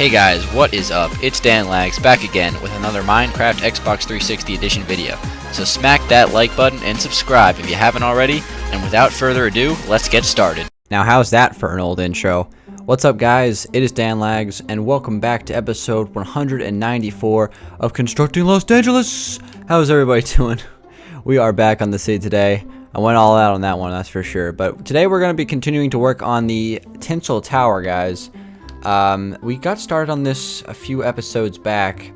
Hey guys, what is up? It's Dangeles back again with another Minecraft Xbox 360 Edition video. So smack that like button and subscribe if you haven't already, and without further ado, let's get started. Now how's that for an old intro? What's up guys, it is Dangeles, and welcome back to episode 194 of Constructing Los Dangeles! How's everybody doing? We are back on the city today. I went all out on that one, that's for sure. But today we're going to be continuing to work on the Tinsel tower, guys. We got started on this a few episodes back,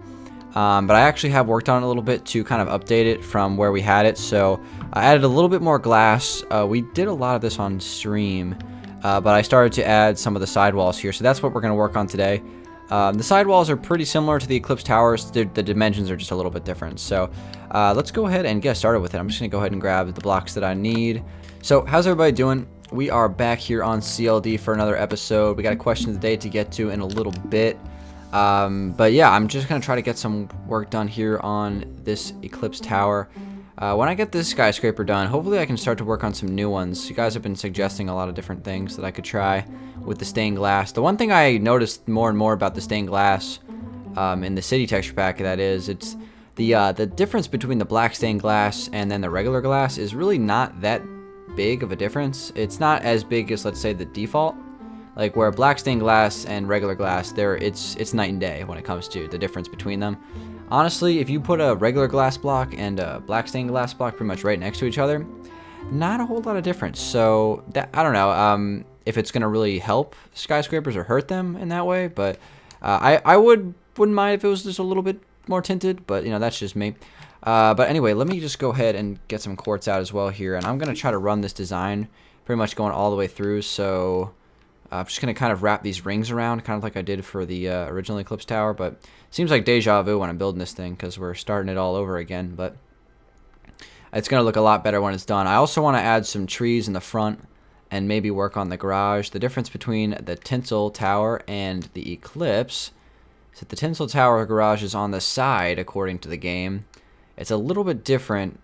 but I actually have worked on it a little bit to kind of update it from where we had it. So I added a little bit more glass. We did a lot of this on stream, but I started to add some of the sidewalls here. So that's what we're going to work on today. The sidewalls are pretty similar to the Eclipse towers. The dimensions are just a little bit different. So let's go ahead and get started with it. I'm just going to go ahead and grab the blocks that I need. So how's everybody doing? We are back here on CLD for another episode. We got a question of the day to get to in a little bit. But yeah, I'm just going to try to get some work done here on this Eclipse tower. When I get this skyscraper done, hopefully I can start to work on some new ones. You guys have been suggesting a lot of different things that I could try with the stained glass. The one thing I noticed more and more about the stained glass in the city texture pack, that is, it's the difference between the black stained glass and then the regular glass is really not that big of a difference. It's not as big as, let's say, the default, like where black stained glass and regular glass, it's night and day when it comes to the difference between them. Honestly, if you put a regular glass block and a black stained glass block pretty much right next to each other, not a whole lot of difference. So that, I don't know if it's gonna really help skyscrapers or hurt them in that way, but I wouldn't mind if it was just a little bit more tinted, but you know, that's just me. But anyway, let me just go ahead and get some quartz out as well here, and I'm going to try to run this design pretty much going all the way through. So I'm just going to kind of wrap these rings around, kind of like I did for the original Eclipse tower, but it seems like deja vu when I'm building this thing because we're starting it all over again, but it's going to look a lot better when it's done. I also want to add some trees in the front and maybe work on the garage. The difference between the Tinsel tower and the Eclipse is that the Tinsel tower garage is on the side according to the game. It's a little bit different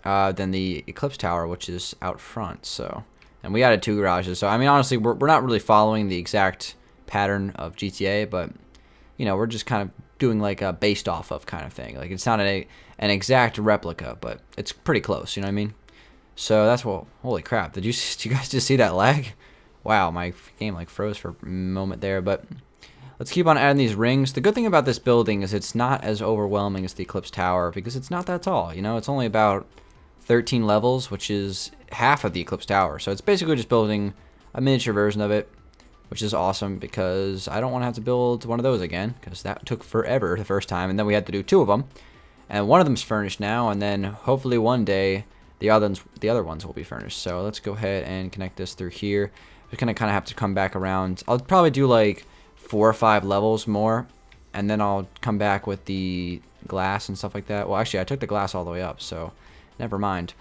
than the Eclipse tower, which is out front. So, and we added 2 garages. So, I mean, honestly, we're not really following the exact pattern of GTA, but, you know, we're just kind of doing like a based off of kind of thing. Like, it's not an exact replica, but it's pretty close, you know what I mean? So, that's what, holy crap. Did you guys just see that lag? Wow, my game like froze for a moment there, but let's keep on adding these rings. The good thing about this building is it's not as overwhelming as the Eclipse tower because it's not that tall. You know, it's only about 13 levels, which is half of the Eclipse tower. So it's basically just building a miniature version of it, which is awesome because I don't want to have to build one of those again because that took forever the first time, and then we had to do 2 of them. And one of them's furnished now, and then hopefully one day the other ones will be furnished. So let's go ahead and connect this through here. We're going to kind of have to come back around. I'll probably do like 4 or 5 levels more, and then I'll come back with the glass and stuff like that. Well, actually, I took the glass all the way up, so never mind.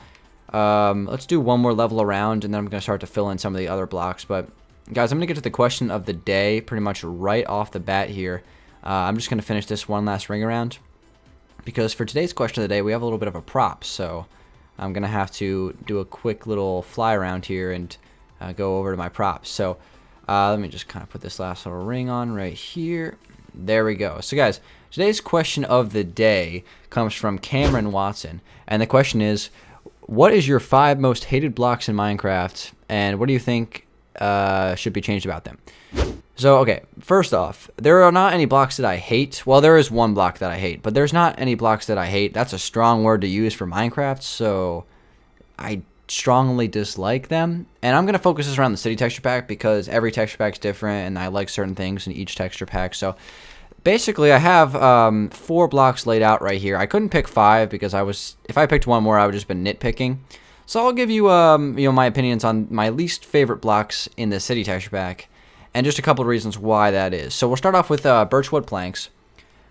Let's do 1 more level around, and then I'm going to start to fill in some of the other blocks. But, guys, I'm going to get to the question of the day pretty much right off the bat here. I'm just going to finish this one last ring around, because for today's question of the day, we have a little bit of a prop, so I'm going to have to do a quick little fly around here and go over to my props. So let me just kind of put this last little ring on right here. There we go. So guys, today's question of the day comes from Cameron Watson. And the question is, what is your 5 most hated blocks in Minecraft? And what do you think should be changed about them? So, okay, first off, there are not any blocks that I hate. Well, there is 1 block that I hate, but there's not any blocks that I hate. That's a strong word to use for Minecraft, so I strongly dislike them, and I'm going to focus this around the city texture pack because every texture pack is different and I like certain things in each texture pack. So basically I have 4 blocks laid out right here. I couldn't pick 5 because if I picked 1 more I would have just been nitpicking. So I'll give you you know, my opinions on my least favorite blocks in the city texture pack and just a couple of reasons why that is. So we'll start off with birchwood planks.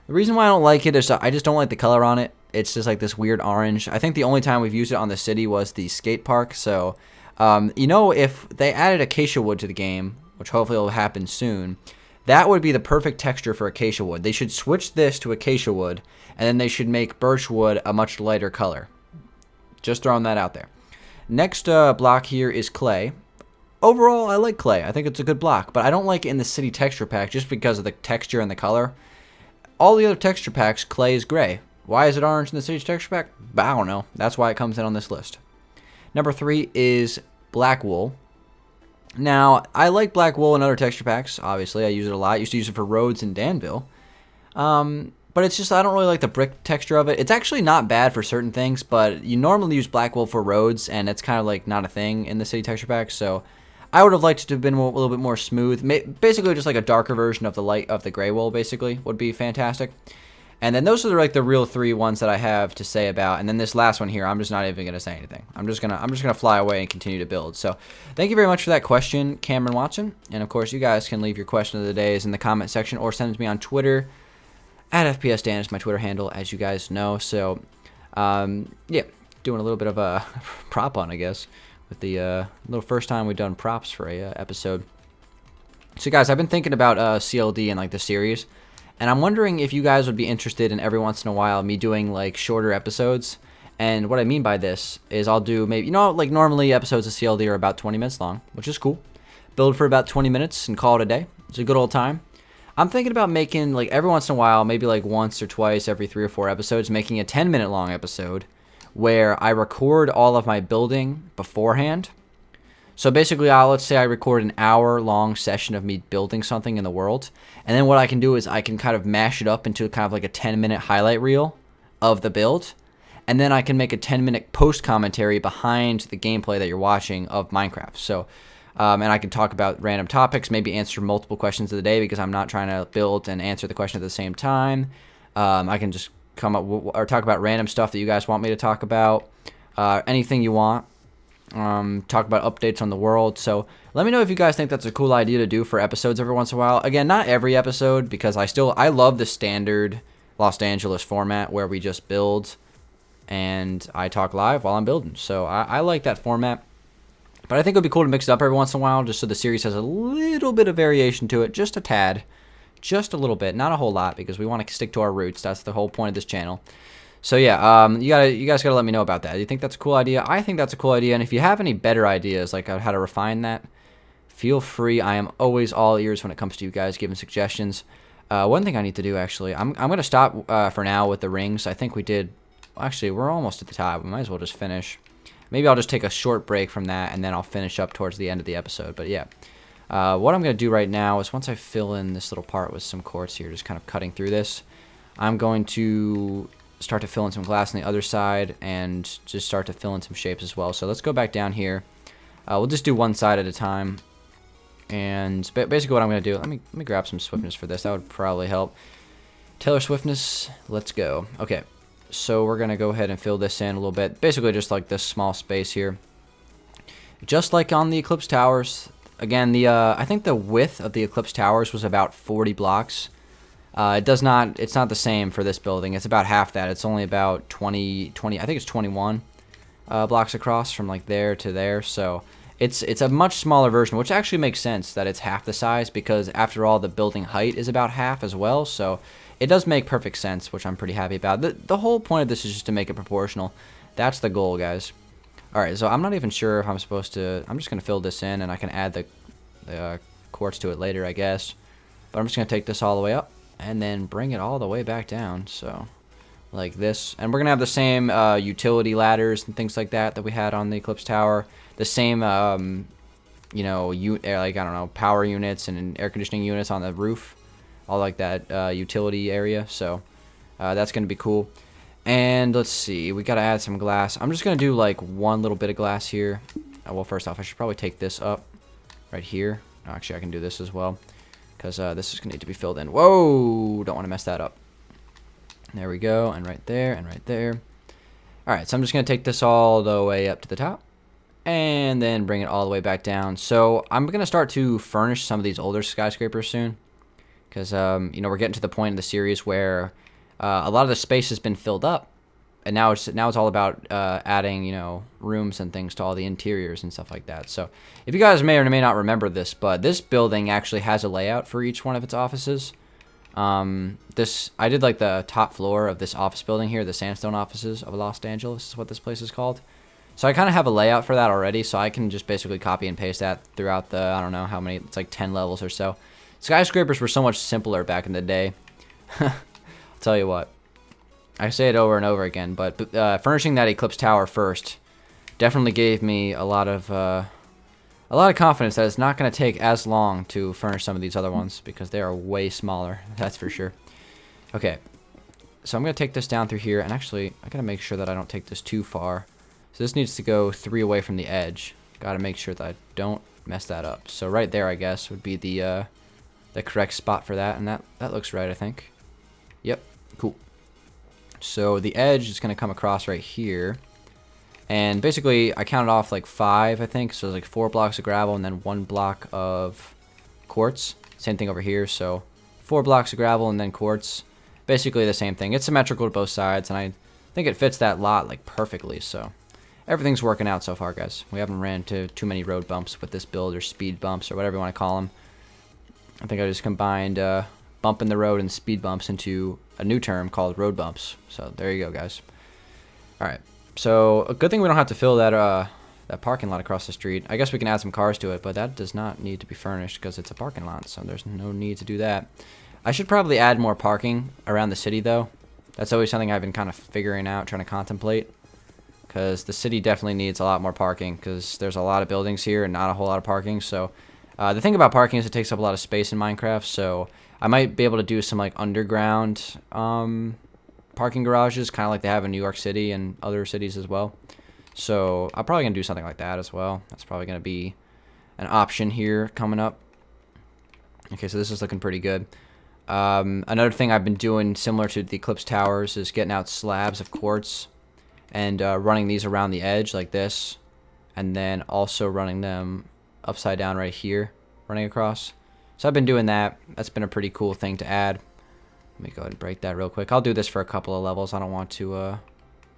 The reason why I don't like it is I just don't like the color on it. It's just like this weird orange. I think the only time we've used it on the city was the skate park. So, you know, if they added acacia wood to the game, which hopefully will happen soon, that would be the perfect texture for acacia wood. They should switch this to acacia wood, and then they should make birch wood a much lighter color. Just throwing that out there. Next block here is clay. overall, I like clay. I think it's a good block, but I don't like it in the city texture pack just because of the texture and the color. All the other texture packs, clay is gray. Why is it orange in the city texture pack? I don't know. That's why it comes in on this list. Number 3 is black wool. Now, I like black wool in other texture packs. Obviously, I use it a lot. I used to use it for roads in Danville. But it's just, I don't really like the brick texture of it. It's actually not bad for certain things, but you normally use black wool for roads, and it's kind of like not a thing in the city texture pack. So I would have liked it to have been a little bit more smooth. Basically, just like a darker version of the gray wool, basically, would be fantastic. And then those are like the real 3 ones that I have to say about. And then this last one here, I'm just not even gonna say anything. I'm just gonna fly away and continue to build. So thank you very much for that question, Cameron Watson. And of course, you guys can leave your question of the days in the comment section or send it to me on Twitter. At FPSDan is my Twitter handle, as you guys know. So, yeah, doing a little bit of a prop on, I guess, with the little first time we've done props for a episode. So, guys, I've been thinking about CLD and like the series, and I'm wondering if you guys would be interested in every once in a while me doing like shorter episodes. And what I mean by this is I'll do maybe, like normally episodes of CLD are about 20 minutes long, which is cool. Build for about 20 minutes and call it a day. It's a good old time. I'm thinking about making, like, every once in a while, maybe like once or twice every 3 or 4 episodes, making a 10-minute long episode where I record all of my building beforehand. So basically, let's say I record an hour-long session of me building something in the world, and then what I can do is I can kind of mash it up into kind of like a 10-minute highlight reel of the build, and then I can make a 10-minute post-commentary behind the gameplay that you're watching of Minecraft. So and I can talk about random topics, maybe answer multiple questions of the day because I'm not trying to build and answer the question at the same time. I can just come up or talk about random stuff that you guys want me to talk about. Anything you want. Talk about updates on the world. So let me know if you guys think that's a cool idea to do for episodes every once in a while. Again, not every episode because I love the standard Los Angeles format where we just build and I talk live while I'm building. So I like that format. But I think it would be cool to mix it up every once in a while just so the series has a little bit of variation to it. Just a tad. Just a little bit. Not a whole lot because we want to stick to our roots. That's the whole point of this channel. So yeah, you guys gotta let me know about that. Do you think that's a cool idea? I think that's a cool idea. And if you have any better ideas like how to refine that, feel free. I am always all ears when it comes to you guys giving suggestions. One thing I need to do actually, I'm gonna stop for now with the rings. I think we did. Actually, we're almost at the top. We might as well just finish. Maybe I'll just take a short break from that, and then I'll finish up towards the end of the episode. But yeah, what I'm going to do right now is once I fill in this little part with some quartz here, just kind of cutting through this, I'm going to start to fill in some glass on the other side and just start to fill in some shapes as well. So let's go back down here. We'll just do one side at a time. And basically what I'm going to do, let me grab some swiftness for this. That would probably help. Taylor swiftness, let's go. Okay. So we're going to go ahead and fill this in a little bit. Basically just like this small space here. Just like on the Eclipse Towers. Again, I think the width of the Eclipse Towers was about 40 blocks. It's not the same for this building. It's about half that. It's only about 20, I think it's 21 blocks across from like there to there. So it's a much smaller version, which actually makes sense that it's half the size because after all, the building height is about half as well. So it does make perfect sense, which I'm pretty happy about. The whole point of this is just to make it proportional. That's the goal, guys. All right, so I'm not even sure if I'm supposed to... I'm just going to fill this in, and I can add the quartz to it later, I guess. But I'm just going to take this all the way up and then bring it all the way back down. So, like this. And we're going to have the same utility ladders and things like that we had on the Eclipse Tower. The same, you know, like, I don't know, power units and air conditioning units on the roof. All like that utility area, so that's going to be cool. And let's see, we got to add some glass. I'm just going to do like one little bit of glass here. Well, first off, I should probably take this up right here. Actually, I can do this as well because this is going to need to be filled in. Whoa, don't want to mess that up. There we go, and right there, and right there. All right, so I'm just going to take this all the way up to the top and then bring it all the way back down. So I'm going to start to furnish some of these older skyscrapers soon. Because, you know, we're getting to the point in the series where a lot of the space has been filled up. And now it's all about adding, you know, rooms and things to all the interiors and stuff like that. So if you guys may or may not remember this, but this building actually has a layout for each one of its offices. I did like the top floor of this office building here, the sandstone offices of Los Angeles is what this place is called. So I kind of have a layout for that already, so I can just basically copy and paste that throughout the, I don't know how many, it's like 10 levels or so. Skyscrapers were so much simpler back in the day. I'll tell you what. I say it over and over again, but furnishing that Eclipse Tower first definitely gave me a lot of confidence that it's not going to take as long to furnish some of these other ones, because they are way smaller, that's for sure. Okay, so I'm going to take this down through here, and actually, I got to make sure that I don't take this too far. So this needs to go 3 away from the edge. Got to make sure that I don't mess that up. So right there, I guess, would be the correct spot for that, and that looks right, I think. Yep, cool. So the edge is going to come across right here. And basically, I counted off like 5, I think. So there's like 4 blocks of gravel and then 1 block of quartz. Same thing over here. So 4 blocks of gravel and then quartz. Basically the same thing. It's symmetrical to both sides, and I think it fits that lot like perfectly. So everything's working out so far, guys. We haven't ran into too many road bumps with this build, or speed bumps, or whatever you want to call them. I think I just combined bump in the road and speed bumps into a new term called road bumps. So there you go, guys. All right. So a good thing we don't have to fill that parking lot across the street. I guess we can add some cars to it, but that does not need to be furnished because it's a parking lot, so there's no need to do that. I should probably add more parking around the city, though. That's always something I've been kind of figuring out, trying to contemplate, because the city definitely needs a lot more parking, because there's a lot of buildings here and not a whole lot of parking. So the thing about parking is it takes up a lot of space in Minecraft, so I might be able to do some like underground parking garages, kind of like they have in New York City and other cities as well. So I'm probably going to do something like that as well. That's probably going to be an option here coming up. Okay, so this is looking pretty good. Another thing I've been doing similar to the Eclipse Towers is getting out slabs of quartz and running these around the edge like this, and then also running them upside down right here, running across. So I've been doing that. That's been a pretty cool thing to add. Let me go ahead and break that real quick. I'll do this for a couple of levels. I don't want to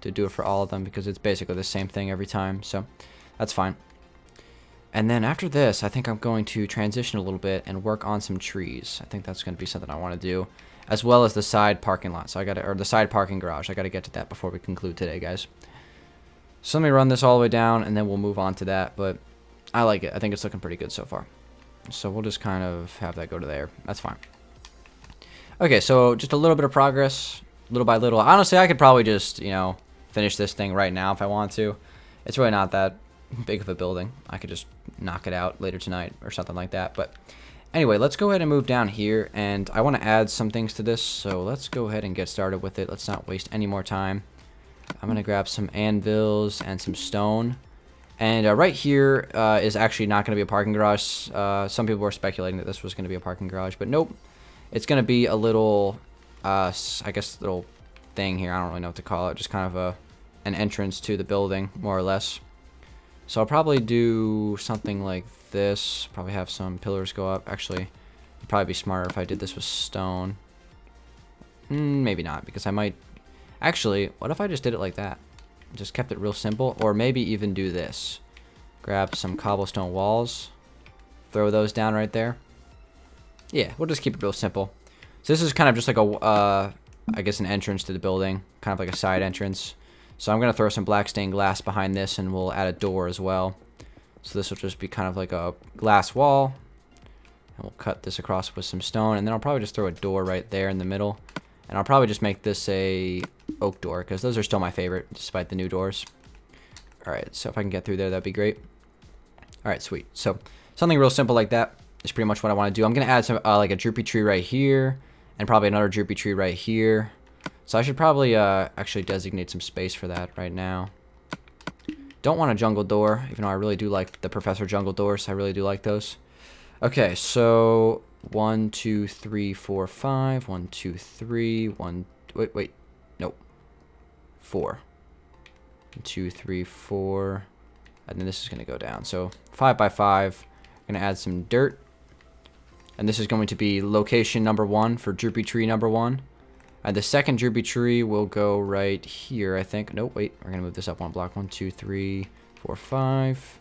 do it for all of them because it's basically the same thing every time. So that's fine. And then after this, I think I'm going to transition a little bit and work on some trees. I think that's going to be something I want to do, as well as the side parking lot. So or the side parking garage. I got to get to that before we conclude today, guys. So let me run this all the way down, and then we'll move on to that. But I like it. I think it's looking pretty good so far. So we'll just kind of have that go to there. That's fine. Okay, so just a little bit of progress, little by little. Honestly, I could probably just, finish this thing right now if I want to. It's really not that big of a building. I could just knock it out later tonight or something like that. But anyway, let's go ahead and move down here, and I want to add some things to this, so let's go ahead and get started with it. Let's not waste any more time. I'm going to grab some anvils and some stone. And right here is actually not going to be a parking garage. Some people were speculating that this was going to be a parking garage, but nope. It's going to be a little, I guess, little thing here. I don't really know what to call it. Just kind of an entrance to the building, more or less. So I'll probably do something like this. Probably have some pillars go up. Actually, it'd probably be smarter if I did this with stone. Maybe not, because I might... Actually, what if I just did it like that? Just kept it real simple. Or maybe even do this. Grab some cobblestone walls. Throw those down right there. Yeah, we'll just keep it real simple. So this is kind of just like a, I guess, an entrance to the building. Kind of like a side entrance. So I'm going to throw some black stained glass behind this, and we'll add a door as well. So this will just be kind of like a glass wall. And we'll cut this across with some stone, and then I'll probably just throw a door right there in the middle. And I'll probably just make this a oak door, because those are still my favorite, despite the new doors. Alright, so if I can get through there, that'd be great. Alright, sweet. So something real simple like that is pretty much what I want to do. I'm going to add some like a droopy tree right here, and probably another droopy tree right here. So I should probably actually designate some space for that right now. Don't want a jungle door, even though I really do like the Professor Jungle doors. I really do like those. Okay, so 1, 2, 3, 4, 5. 1, 2, 3. Wait. Nope. 4. 1, 2, 3, 4. And then this is going to go down. So 5 by 5. I'm going to add some dirt. And this is going to be location number 1 for droopy tree number 1. And the second droopy tree will go right here, I think. Nope, wait. We're going to move this up 1 block. 1, 2, 3, 4, 5.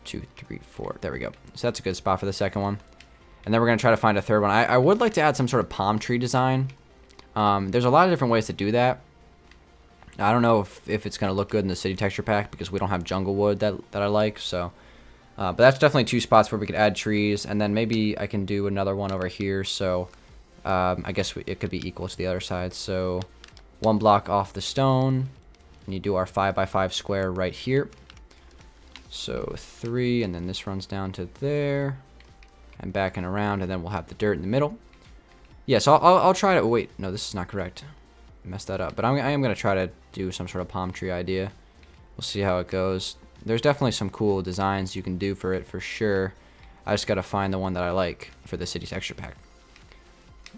2, 3, 4. There we go. So that's a good spot for the second one. And then we're going to try to find a third one. I would like to add some sort of palm tree design. There's a lot of different ways to do that. I don't know if it's going to look good in the city texture pack because we don't have jungle wood that I like. So, but that's definitely 2 spots where we could add trees. And then maybe I can do another one over here. So I guess it could be equal to the other side. So 1 block off the stone. And you do our 5x5 square right here. So 3, and then this runs down to there. And back and around, and then we'll have the dirt in the middle. Yeah, so I'll try to... Wait, no, this is not correct. Messed that up. But I am going to try to do some sort of palm tree idea. We'll see how it goes. There's definitely some cool designs you can do for it, for sure. I just got to find the one that I like for the city texture pack.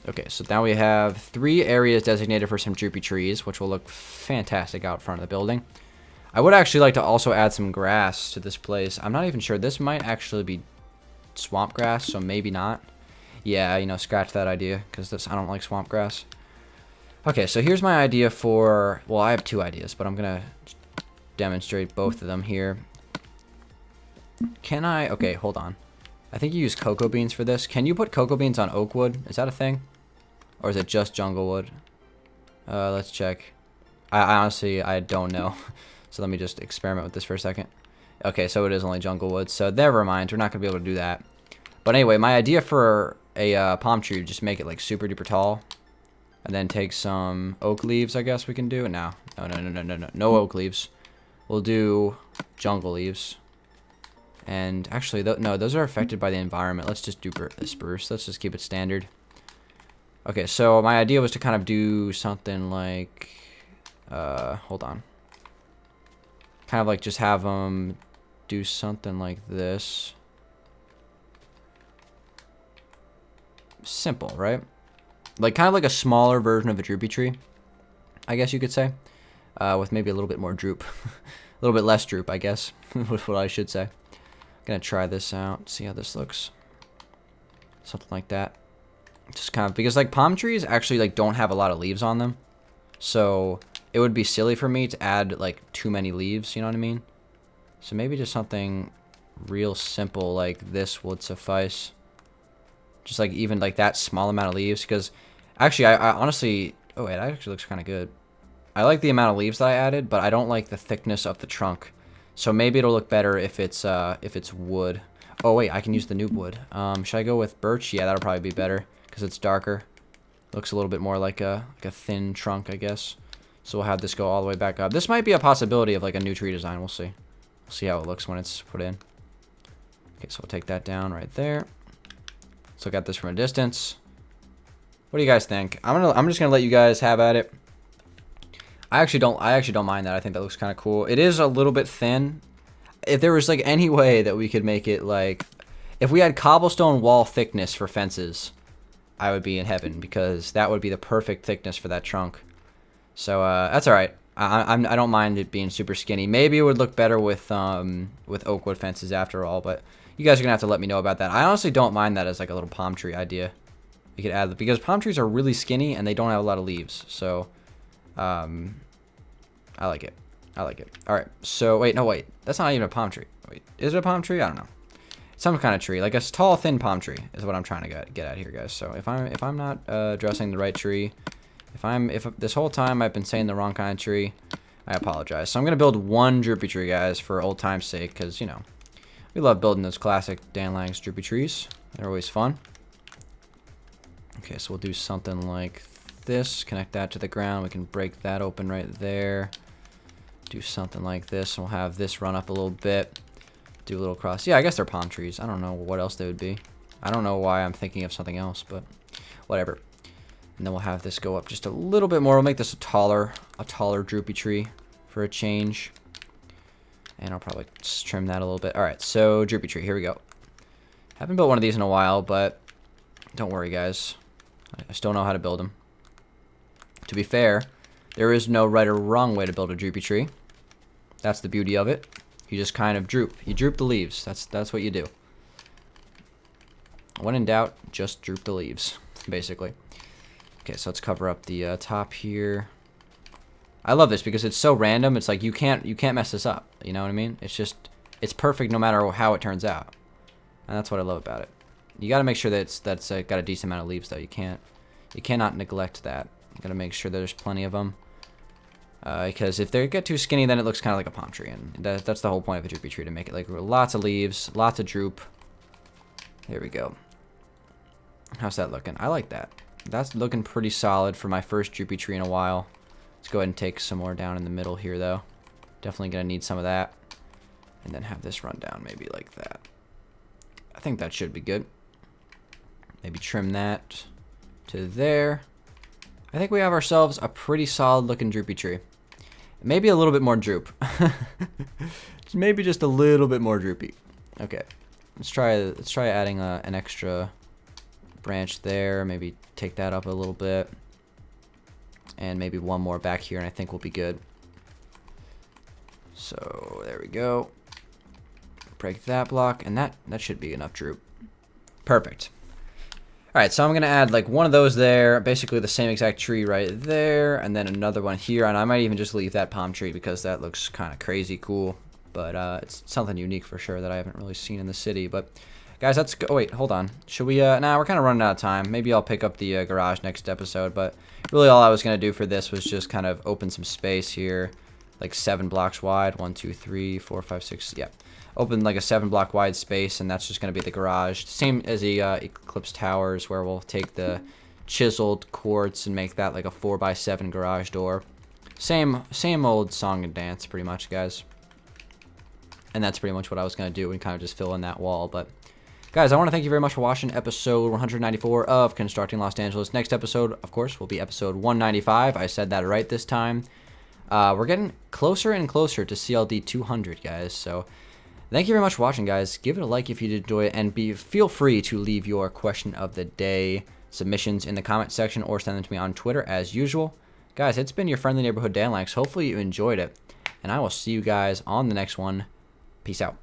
Okay, so now we have 3 areas designated for some droopy trees, which will look fantastic out front of the building. I would actually like to also add some grass to this place. I'm not even sure. This might actually be swamp grass, so maybe not. Yeah, you know, scratch that idea, because I don't like swamp grass. Okay, so here's my idea for... Well, I have 2 ideas, but I'm going to demonstrate both of them here. Can I... Okay, hold on. I think you use cocoa beans for this. Can you put cocoa beans on oak wood? Is that a thing? Or is it just jungle wood? Let's check. I honestly, I don't know. So let me just experiment with this for a second. Okay, so it is only jungle wood. So never mind. We're not going to be able to do that. But anyway, my idea for a palm tree, just make it like super duper tall. And then take some oak leaves, I guess we can do. No, no oak leaves. We'll do jungle leaves. And actually, no, those are affected by the environment. Let's just do spruce. Let's just keep it standard. Okay, so my idea was to kind of do something like... hold on. Kind of like just have them do something like this. Simple, right? Like kind of like a smaller version of a droopy tree, I guess you could say. With maybe a little bit more droop. A little bit less droop, I guess. That's what I should say. Gonna try this out, see how this looks. Something like that. Just kind of, because like palm trees actually like don't have a lot of leaves on them. So it would be silly for me to add like too many leaves, you know what I mean? So maybe just something real simple like this would suffice. Just like even like that small amount of leaves, because actually I honestly, oh, it actually looks kind of good. I like the amount of leaves that I added, but I don't like the thickness of the trunk. So maybe it'll look better if it's wood. Oh wait, I can use the noob wood. Should I go with birch? Yeah, that'll probably be better because it's darker. Looks a little bit more like a thin trunk, I guess. So we'll have this go all the way back up. This might be a possibility of like a new tree design. We'll see. We'll see how it looks when it's put in. Okay, so we'll take that down right there. Let's look at this from a distance. What do you guys think? I'm just gonna let you guys have at it. I actually don't mind that. I think that looks kind of cool. It is a little bit thin. If there was like any way that we could make it like, if we had cobblestone wall thickness for fences, I would be in heaven because that would be the perfect thickness for that trunk. So that's all right. I don't mind it being super skinny. Maybe it would look better with oak wood fences after all, but you guys are gonna have to let me know about that. I honestly don't mind that as like a little palm tree idea. We could add, because palm trees are really skinny and they don't have a lot of leaves. So I like it. I like it. All right. So wait, that's not even a palm tree. Wait, is it a palm tree? I don't know. Some kind of tree, like a tall, thin palm tree, is what I'm trying to get at here, guys. So if I'm not addressing the right tree, if this whole time I've been saying the wrong kind of tree, I apologize. So I'm gonna build 1 droopy tree, guys, for old time's sake, because you know we love building those classic Dangeles droopy trees. They're always fun. Okay, so we'll do something like this. Connect that to the ground. We can break that open right there. Do something like this, and we'll have this run up a little bit. Do a little cross. Yeah, I guess they're palm trees. I don't know what else they would be. I don't know why I'm thinking of something else, but whatever. And then we'll have this go up just a little bit more. We'll make this a taller droopy tree for a change. And I'll probably just trim that a little bit. All right, so droopy tree, here we go. Haven't built one of these in a while, but don't worry, guys. I still know how to build them. To be fair, there is no right or wrong way to build a droopy tree. That's the beauty of it. You just kind of droop. You droop the leaves. That's what you do. When in doubt, just droop the leaves, basically. Okay, so let's cover up the top here. I love this because it's so random. It's like you can't mess this up. You know what I mean? It's perfect no matter how it turns out. And that's what I love about it. You got to make sure that that's got a decent amount of leaves though. You cannot neglect that. You got to make sure there's plenty of them. Because if they get too skinny, then it looks kind of like a palm tree, and that's the whole point of a droopy tree, to make it like lots of leaves, lots of droop. There we go. How's that looking? I like that. That's looking pretty solid for my first droopy tree in a while. Let's go ahead and take some more down in the middle here, though. Definitely gonna need some of that. And then have this run down maybe like that. I think that should be good. Maybe trim that to there. I think we have ourselves a pretty solid looking droopy tree. Maybe a little bit more droop. Maybe just a little bit more droopy. Okay. Let's try adding an extra branch there. Maybe take that up a little bit. And maybe one more back here, and I think we'll be good. So there we go. Break that block, and that should be enough droop. Perfect. Alright, so I'm going to add like one of those there, basically the same exact tree right there, and then another one here, and I might even just leave that palm tree because that looks kind of crazy cool, but it's something unique for sure that I haven't really seen in the city. But guys, let's go. Oh, wait, hold on. Should we, nah, we're kind of running out of time. Maybe I'll pick up the garage next episode, but really all I was going to do for this was just kind of open some space here, like 7 blocks wide. 1, 2, 3, 4, 5, 6, yeah. Open like a 7 block wide space, and that's just going to be the garage. Same as the Eclipse Towers, where we'll take the chiseled quartz and make that like a 4x7 garage door. Same old song and dance, pretty much, guys. And that's pretty much what I was going to do, and kind of just fill in that wall. But guys, I want to thank you very much for watching episode 194 of Constructing Los Angeles. Next episode, of course, will be episode 195. I said that right this time. We're getting closer and closer to CLD 200, guys. So thank you very much for watching, guys. Give it a like if you did enjoy it, and feel free to leave your question of the day submissions in the comment section or send them to me on Twitter as usual. Guys, it's been your friendly neighborhood Dangeles. Hopefully you enjoyed it, and I will see you guys on the next one. Peace out.